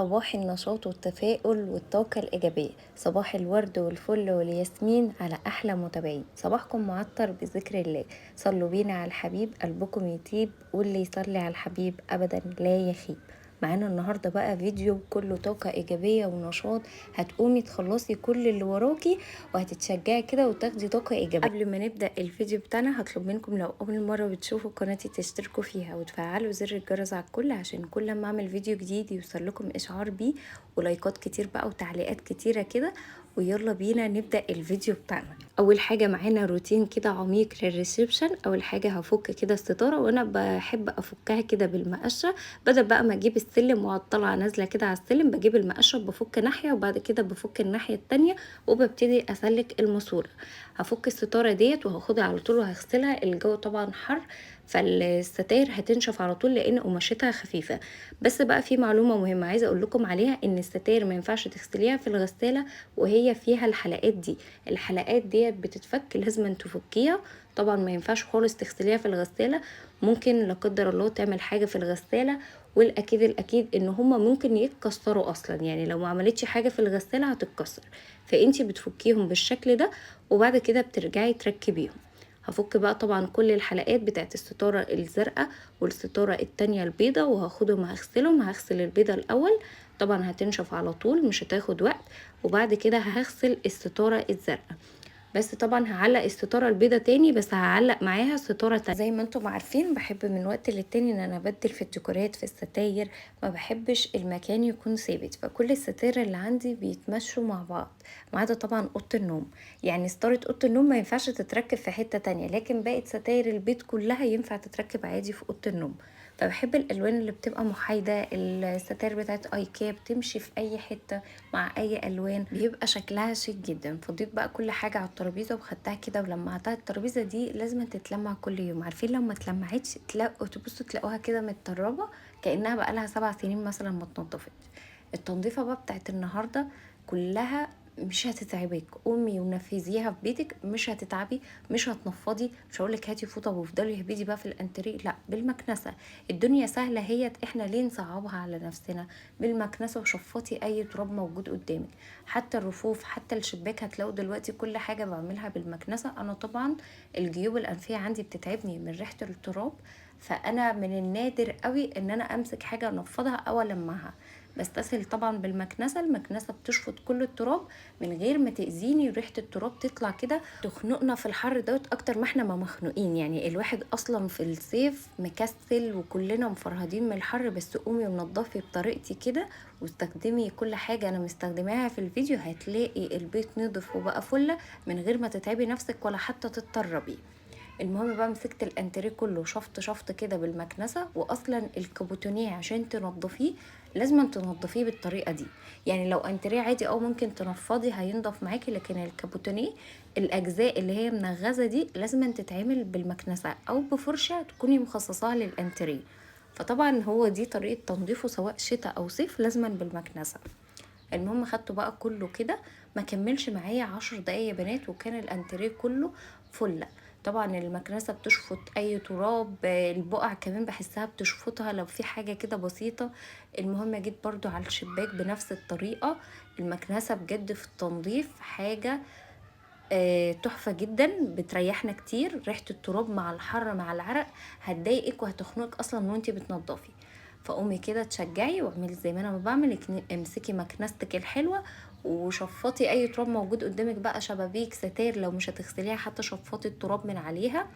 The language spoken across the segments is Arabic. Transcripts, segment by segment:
صباح النشاط والتفاؤل والطاقة الإيجابية، صباح الورد والفل والياسمين على أحلى متابعين. صباحكم معطر بذكر الله. صلوا بينا على الحبيب قلبكم يطيب، واللي يصلي على الحبيب أبدا لا يخيب. معانا النهاردة بقى فيديو كله طاقة إيجابية ونشاط. هتقومي تخلصي كل اللي وراكي وهتتشجعي كده وتاخدي طاقة إيجابية. قبل ما نبدأ الفيديو بتاعنا هطلب منكم لو أول مرة بتشوفوا قناتي تشتركوا فيها وتفعلوا زر الجرس على الكل، عشان كل ما أعمل فيديو جديد يوصل لكم إشعار بيه، ولايكات كتير بقى وتعليقات كتيرة كده. ويلا بينا نبدأ الفيديو بتاعنا. أول حاجة معانا روتين كده عميق للريسبشن. أول حاجة هفك كده الستارة، وأنا بحب أفكها كده بالمقشة. بدل بقى ما أجيب السلم وأطلع نازلة كده على السلم، بجيب المقشة بفك ناحية وبعد كده بفك الناحية التانية وببتدي أسلك الماسورة. هفك الستارة ديت وهاخدها على طول وهغسلها. الجو طبعا حر، فالستاير هتنشف على طول لان قماشتها خفيفه. بس بقى في معلومه مهمه عايزه اقول لكم عليها، ان الستاير ما ينفعش تغسليها في الغساله وهي فيها الحلقات دي. الحلقات ديت بتتفك، لازم تفكيها. طبعا ما ينفعش خالص تغسليها في الغساله، ممكن لا قدر الله تعمل حاجه في الغساله. والاكيد الاكيد ان هما ممكن يتكسروا اصلا، يعني لو ما عملتش حاجه في الغساله هتتكسر. فانتي بتفكيهم بالشكل ده وبعد كده بترجعي تركبيهم. هفك بقى طبعا كل الحلقات بتاعت الستارة الزرقاء والستارة التانية البيضة، وهاخدهم هغسلهم. هغسل البيضة الاول، طبعا هتنشف على طول مش هتاخد وقت. وبعد كده هغسل الستارة الزرقاء. بس طبعا هعلق الستارة البيضة تاني، بس هعلق معاها ستارة تانية. زي ما انتم عارفين بحب من وقت للتاني ان انا ابدل في الديكورات في الستاير. ما بحبش المكان يكون ثابت، فكل الستاير اللي عندي بيتمشوا مع بعض، ما عدا طبعا اوضه النوم. يعني ستارة اوضه النوم ما ينفعش تتركب في حتة تانية، لكن باقي ستاير البيت كلها ينفع تتركب عادي في اوضه النوم. فبحب الالوان اللي بتبقى محايده. الستاير بتاعت ايكيا بتمشي في اي حته مع اي الوان، بيبقى شكلها شيك جدا. فضيت بقى كل حاجه على الترابيزه وخدتها كده ولمعتها. الترابيزه دي لازم تتلمع كل يوم، عارفين لو ما اتلمعتش تبصوا تلاقوها كده متطربه، كانها بقالها 7 سنين مثلا ما اتنضفتش. التنظيفه بقى بتاعت النهارده كلها مش هتتعبك. قومي ونفذيها في بيتك، مش هتتعبي، مش هتنفضي. مش هقولك هاتي فوطه وافضلي اهبدي بقى في الانتريه، لا، بالمكنسه. الدنيا سهله هي، احنا ليه نصعبها على نفسنا؟ بالمكنسه وشفطي اي تراب موجود قدامك. حتى الرفوف، حتى الشباك، هتلاقوا دلوقتي كل حاجه بعملها بالمكنسه. انا طبعا الجيوب الانفيه عندي بتتعبني من ريحه التراب، فانا من النادر قوي ان انا امسك حاجه انفضها او المعها. بستسهل طبعا بالمكنسه. المكنسه بتشفط كل التراب من غير ما تاذيني. ريحه التراب تطلع كده تخنقنا في الحر دوت اكتر ما احنا ما مخنوقين. يعني الواحد اصلا في الصيف مكسل وكلنا مفرهدين من الحر، بس قومي ونضفي بطريقتي كده واستخدمي كل حاجه انا مستخدماها في الفيديو، هتلاقي البيت نضف وبقى فله من غير ما تتعبي نفسك ولا حتى تتطربي. المهم بقى مسكت الانتريه كله شفط شفط كده بالمكنسه. واصلا الكابوتونيه عشان تنضفيه لازم تنضفيه بالطريقه دي. يعني لو انتريه عادي او ممكن تنفضي هينضف معاكي، لكن الكابوتونيه الاجزاء اللي هي منغزه دي لازم تتعمل بالمكنسه او بفرشه تكوني مخصصاها للانتريه. فطبعا هو دي طريقه تنظيفه سواء شتاء او صيف، لازما بالمكنسه. المهم خدته بقى كله كده، ما كملش معايا 10 دقايق يا بنات وكان الانتريه كله فله. طبعا المكنسه بتشفط اي تراب، البقع كمان بحسها بتشفطها لو في حاجه كده بسيطه. المهم جيت برضو على الشباك بنفس الطريقه. المكنسه بجد في التنظيف حاجه تحفه جدا، بتريحنا كتير. ريحه التراب مع الحر مع العرق هتضايقك وهتخنقك اصلا وانتي بتنضفي. فقومي كده تشجعي واعملي زي ما انا ما بعمل. امسكي مكنستك الحلوه وشفطي اي تراب موجود قدامك بقى، شبابيك، ستاير، لو مش هتغسليها حتى شفطي التراب من عليها.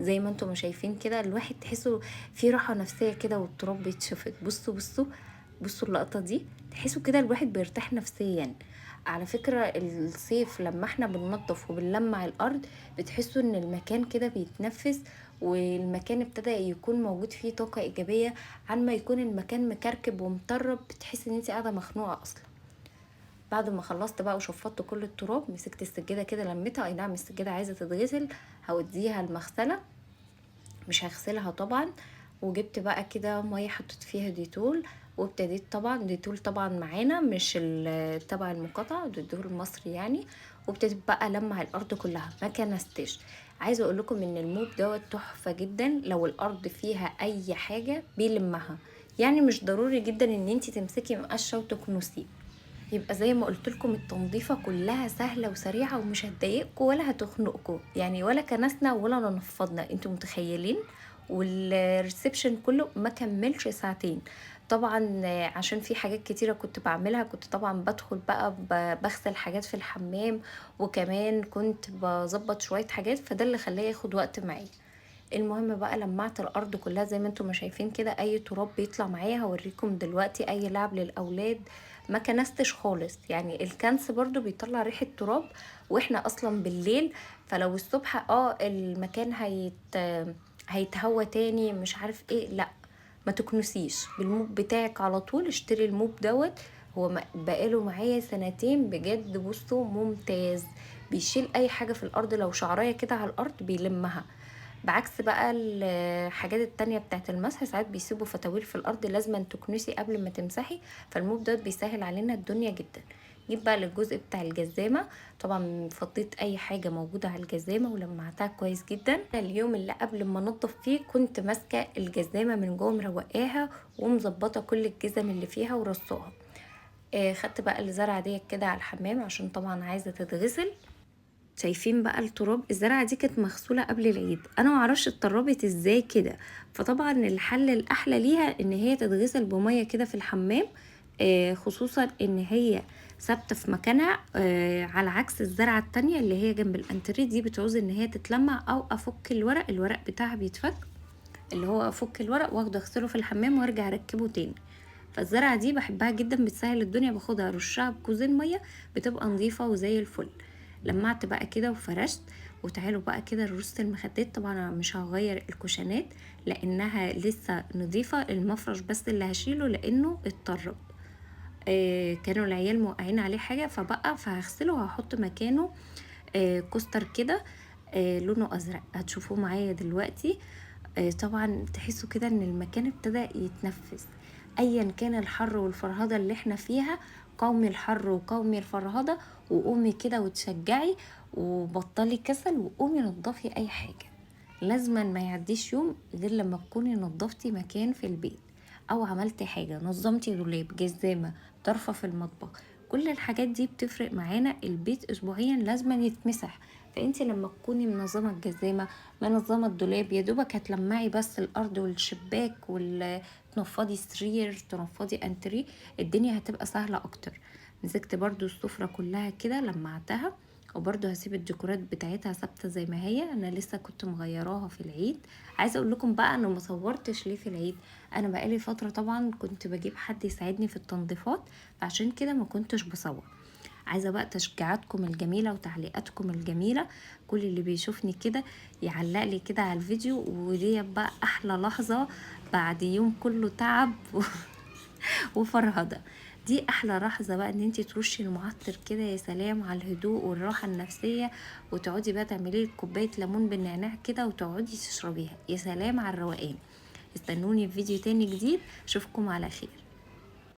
زي ما انتم شايفين كده الواحد تحسوا في راحه نفسيه كده والتراب بيتشفط. بصوا بصوا بصوا اللقطه دي، تحسوا كده الواحد بيرتاح نفسيا. على فكرة الصيف لما احنا بننظف وبنلمع الارض بتحسوا ان المكان كده بيتنفس، والمكان ابتدى يكون موجود فيه طاقة ايجابية، عن ما يكون المكان مكركب ومطرب بتحسي ان انت قاعدة مخنوقة اصلا. بعد ما خلصت بقى وشفطت كل التراب مسكت السجادة كده لميتها. اي نعم السجادة عايزة تتغسل، هوديها المغسلة، مش هغسلها طبعا. وجبت بقى كده ميه حطيت فيها ديتول، وابتديت طبعا ديتول طبعا معانا مش تبع المقاطعه، ديتول المصري يعني. وابتديت بقى المع الارض كلها ما كنستش. عايزه اقول لكم ان الموب دوت تحفه جدا، لو الارض فيها اي حاجه بيلمها. يعني مش ضروري جدا ان انت تمسكي مقشه وتكنسيه. يبقى زي ما قلت لكم التنظيفه كلها سهله وسريعه ومش هتضايقكم ولا هتخنقكم، يعني ولا كنسنا ولا نفضنا، انتوا متخيلين؟ والريسبشن كله ما كملش ساعتين. طبعا عشان في حاجات كتيره كنت بعملها، كنت طبعا بدخل بقى بغسل حاجات في الحمام، وكمان كنت بظبط شويه حاجات، فده اللي خلاه ياخد وقت معايا. المهم بقى لمعت الارض كلها زي ما انتم ما شايفين كده، اي تراب بيطلع معايا هوريكم دلوقتي، اي لعب للاولاد. ما كنستش خالص، يعني الكنس برضو بيطلع ريحة تراب واحنا اصلا بالليل. فلو الصبح المكان هيتهوى تاني مش عارف ايه، لا، ما تكنسيش بالموب بتاعك على طول. اشتري الموب دوت، هو بقاله معايا سنتين بجد، بصوا ممتاز، بيشيل اي حاجة في الارض، لو شعرايه كده على الارض بيلمها. بعكس بقى الحاجات التانية بتاعت المسح، ساعات بيسيبوا فتاويل في الارض لازم تكنسي قبل ما تمسحي، فالموب دوت بيسهل علينا الدنيا جدا. جيب بقى للجزء بتاع الجزامة، طبعا فضيت اي حاجة موجودة على الجزامة ولمعتها كويس جدا. اليوم اللي قبل ما انضف فيه كنت ماسكة الجزامة من جوه مروقاها ومظبطة كل الجزم اللي فيها ورصاها. خدت بقى الزرعة ديت كده على الحمام عشان طبعا عايزة تتغسل. شايفين بقى التراب؟ الزرعه دي كانت مغسوله قبل العيد، انا معرفش اتطربت ازاي كده. فطبعا الحل الاحلى ليها ان هي تتغسل بميه كده في الحمام، خصوصا ان هي ثابته في مكانها، على عكس الزرعه التانية اللي هي جنب الانتريه دي بتعوز ان هي تتلمع، او افك الورق بتاعها بيتفك، اللي هو افك الورق واخده اغسله في الحمام وارجع اركبه تاني. فالزرعه دي بحبها جدا، بتسهل الدنيا، باخدها ارشها بكوزين ميه بتبقى نظيفه وزي الفل. لمعت بقى كده وفرشت. وتعالوا بقى كده نرص المخدات. طبعا انا مش هغير الكوشنات لانها لسه نظيفه، المفرش بس اللي هشيله لانه اتطرب. كانوا العيال موقعين عليه حاجه فبقى، فهغسله وهحط مكانه كوستر كده لونه ازرق، هتشوفوه معايا دلوقتي. طبعا تحسوا كده ان المكان ابتدى يتنفس، ايا كان الحر والفرهده اللي احنا فيها. قومي الحر وقومي الفرهده، وقومي كده وتشجعي وبطلي كسل وقومي نضفي اي حاجه. لازما ما يعديش يوم غير لما تكوني نضفتي مكان في البيت، او عملتي حاجه، نظمتي دولاب، جزامه، طرفه في المطبخ. كل الحاجات دي بتفرق معانا. البيت اسبوعيا لازما يتمسح. فانت لما تكوني منظمه الجزامه، منظمه الدولاب، يا دوبك هتلمعي بس الارض والشباك تنفضي سرير، تنفضي انتريه، الدنيا هتبقى سهله اكتر. مسكت برضو السفره كلها كده لمعتها، وبرضو هسيب الديكورات بتاعتها ثابته زي ما هي، انا لسه كنت مغيراها في العيد. عايزه اقول لكم بقى انا ما صورتش ليه في العيد، انا بقالي فتره طبعا كنت بجيب حد يساعدني في التنظيفات، فعشان كده ما كنتش بصور. عايزه بقى تشجيعاتكم الجميله وتعليقاتكم الجميله، كل اللي بيشوفني كده يعلق لي كده على الفيديو، ودي بقى احلى لحظه بعد يوم كله تعب وفرهده. دي احلى لحظه بقى، ان انتي ترشي المعطر كده، يا سلام على الهدوء والراحه النفسيه، وتقعدي بقى تعملي لك كوبايه ليمون بالنعناع كده وتقعدي تشربيها، يا سلام على الروقان. استنوني في فيديو تاني جديد، اشوفكم على خير.